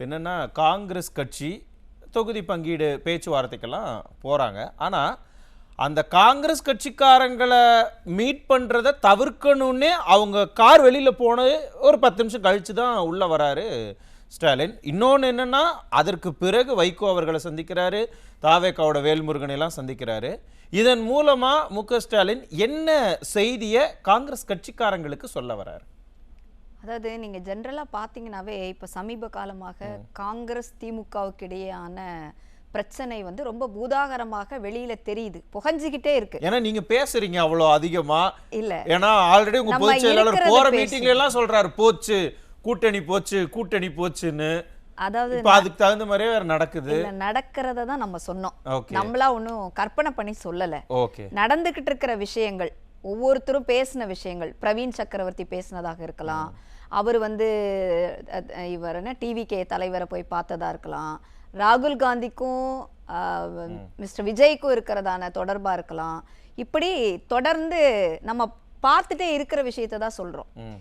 என்னன்னா காங்கிரஸ் கட்சி தொகுதி பங்கீடு பேச்சுவார்த்தைக்கெல்லாம் போறாங்க. ஆனா அந்த காங்கிரஸ் கட்சிக்காரங்களை மீட் பண்றதை தவிர்க்கணும்னே அவங்க கார் வெளியில போன ஒரு 10 நிமிஷம் கழிச்சு தான் உள்ள வராரு ஸ்டாலின். இன்னொன்று என்னன்னா அதற்கு பிறகு வைகோ அவர்களை சந்திக்கிறாரு, தாவேக்காவோட வேல்முருகன் எல்லாம் சந்திக்கிறாரு. இதன் மூலமா மு.க. ஸ்டாலின் என்ன செய்தியை காங்கிரஸ் கட்சிக்காரங்களுக்கு சொல்ல வராரு? அதாவது நீங்க ஜெனரலா பாத்தீங்கன்னாவே இப்ப சமீப காலமாக காங்கிரஸ் திமுகவுக்கு இடையேயான பிரச்சனை வந்து ரொம்ப பூதாகரமாக வெளியில தெரியுது, புகஞ்சுகிட்டே இருக்கு. ஏன்னா நீங்க பேசுறீங்க அவ்வளோ அதிகமா இல்ல, ஏன்னா ஆல்ரெடி உங்க பொதுச் செயலாளர் போற மீட்டிங்ல எல்லாம் சொல்றாரு போச்சு கூட்டணி போச்சு கூட்டணி போச்சுன்னு. அதாவது அதுக்கு தகுந்த மாதிரியே வேற நடக்குது. நடக்கிறத தான் நம்ம சொன்னோம், நம்மளா ஒன்னும் கற்பனை பண்ணி சொல்லல. நடந்துகிட்டு இருக்கிற விஷயங்கள், ஒவ்வொருத்தரும் பேசின விஷயங்கள், பிரவீன் சக்கரவர்த்தி பேசினதாக இருக்கலாம், அவர் வந்து இவர் என்ன டிவிகே தலைவரை போய் பார்த்ததா இருக்கலாம், ராகுல் காந்திக்கும் மிஸ்டர் விஜய்க்கும் இருக்கிறதான தொடர்பா இருக்கலாம். இப்படி தொடர்ந்து நம்ம பார்த்துட்டே இருக்கிற விஷயத்தை தான் சொல்றோம்.